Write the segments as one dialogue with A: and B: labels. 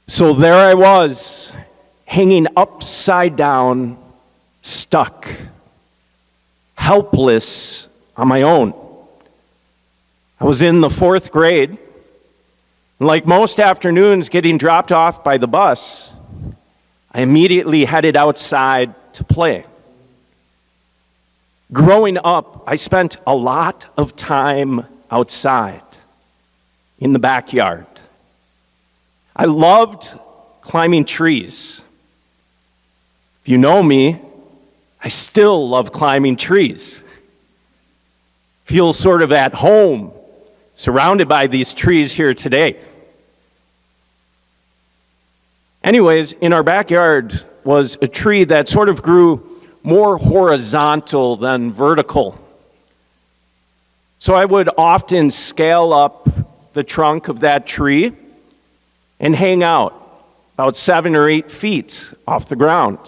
A: So there I was, hanging upside down, stuck, helpless on my own. I was in the 4th grade, and like most afternoons getting dropped off by the bus, I immediately headed outside to play. Growing up, I spent a lot of time outside, in the backyard. I loved climbing trees. If you know me, I still love climbing trees. Feel sort of at home, surrounded by these trees here today. Anyways, in our backyard was a tree that sort of grew more horizontal than vertical. So I would often scale up the trunk of that tree and hang out about 7 or 8 feet off the ground.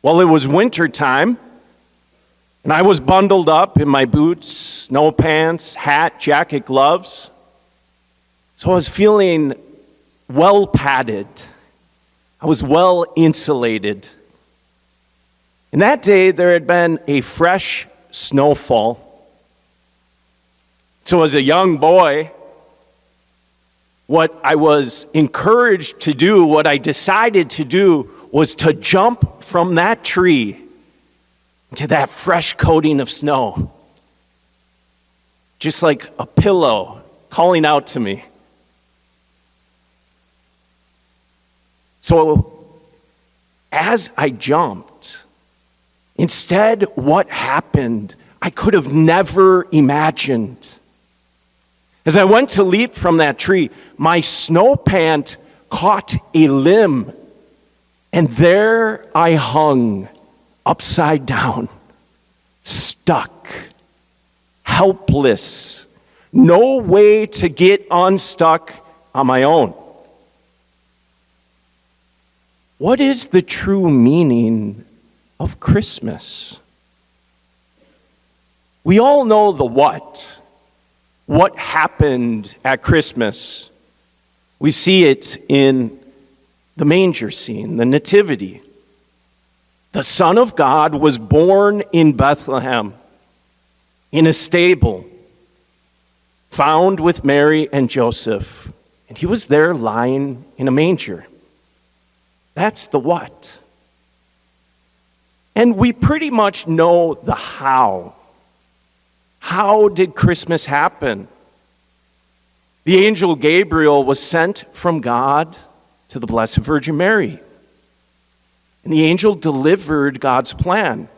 A: Well, it was winter time, and I was bundled up in my boots, snow pants, hat, jacket, gloves. So I was feeling well padded. I was well insulated. And that day, there had been a fresh snowfall. So as a young boy, what I was encouraged to do, what I decided to do, was to jump from that tree into that fresh coating of snow. Just like a pillow calling out to me. So as I jumped, instead, what happened, I could have never imagined. As I went to leap from that tree, my snow pant caught a limb, and there I hung, upside down, stuck, helpless, no way to get unstuck on my own. What is the true meaning of Christmas? We all know the what. What happened at Christmas? We see it in the manger scene, the nativity. The Son of God was born in Bethlehem, in a stable, found with Mary and Joseph, and he was there lying in a manger. That's the what. And we pretty much know the how. How did Christmas happen? The angel Gabriel was sent from God to the Blessed Virgin Mary. And the angel delivered God's plan.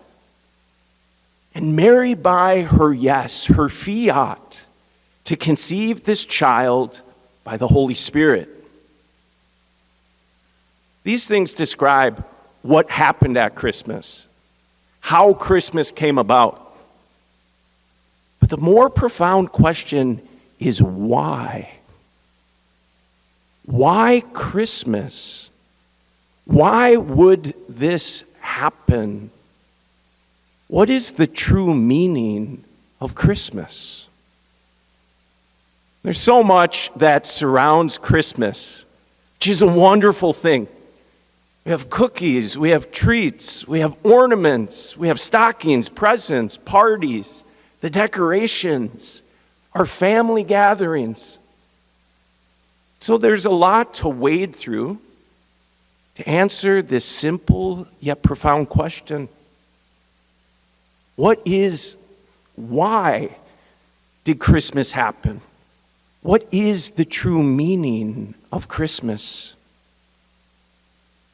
A: And Mary, by her yes, her fiat, to conceive this child by the Holy Spirit. These things describe what happened at Christmas, how Christmas came about. But the more profound question is why? Why Christmas? Why would this happen? What is the true meaning of Christmas? There's so much that surrounds Christmas, which is a wonderful thing. We have cookies, we have treats, we have ornaments, we have stockings, presents, parties, the decorations, our family gatherings. So there's a lot to wade through to answer this simple yet profound question. Why did Christmas happen? What is the true meaning of Christmas?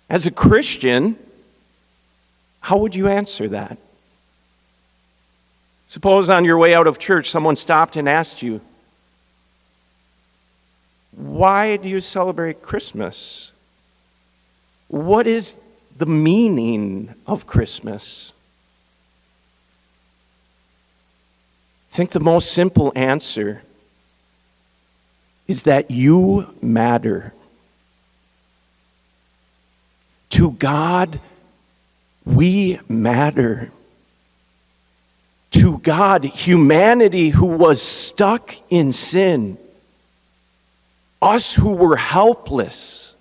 A: As a Christian, how would you answer that? Suppose on your way out of church, someone stopped and asked you, why do you celebrate Christmas? What is the meaning of Christmas? I think the most simple answer is that you matter. To God, we matter. To God, humanity who was stuck in sin, Us who were helpless,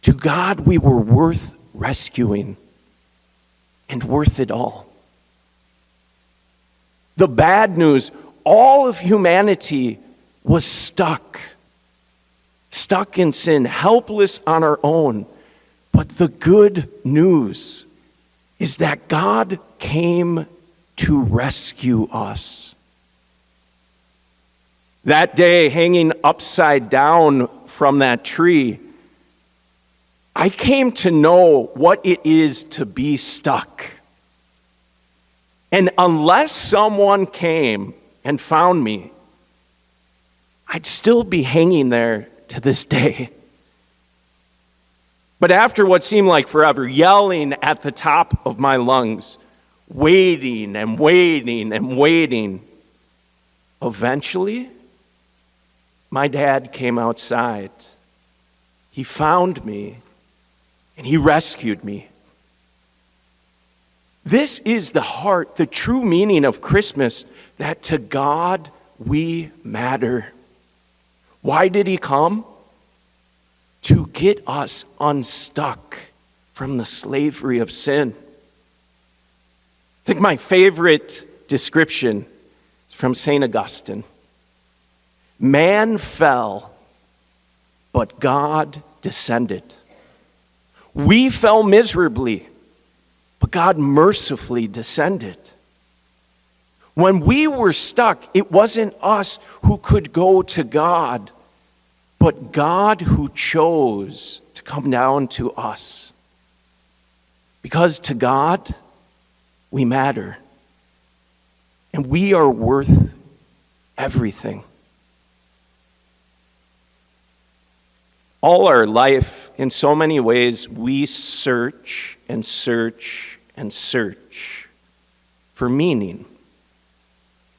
A: to God we were worth rescuing and worth it all. The bad news, all of humanity was stuck in sin, helpless on our own. But the good news is that God came to rescue us. That day, hanging upside down from that tree, I came to know what it is to be stuck. And unless someone came and found me, I'd still be hanging there to this day. But after what seemed like forever, yelling at the top of my lungs, waiting and waiting and waiting, eventually, my dad came outside. He found me, and he rescued me. This is the heart, the true meaning of Christmas, that to God we matter. Why did he come? To get us unstuck from the slavery of sin. I think my favorite description is from St. Augustine. Man fell, but God descended. We fell miserably, but God mercifully descended. When we were stuck, it wasn't us who could go to God, but God who chose to come down to us. Because to God, we matter. And we are worth everything. All our life, in so many ways, we search and search and search for meaning.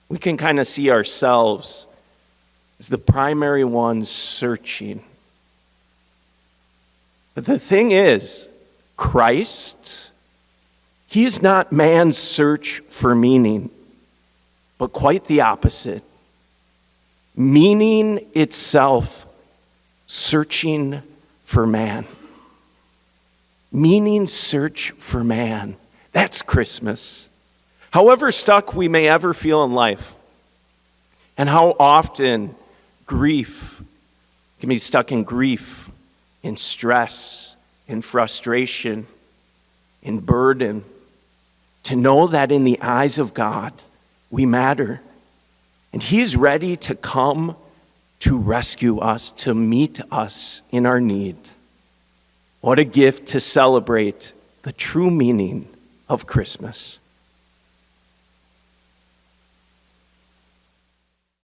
A: We can kind of see ourselves as the primary ones searching. But the thing is, Christ, he is not man's search for meaning, but quite the opposite. Meaning itself searching for man. Meaning search for man. That's Christmas. However stuck we may ever feel in life, and how often grief can be stuck in grief, in stress, in frustration, in burden, to know that in the eyes of God, we matter. And he's ready to come to rescue us, to meet us in our need. What a gift to celebrate the true meaning of Christmas.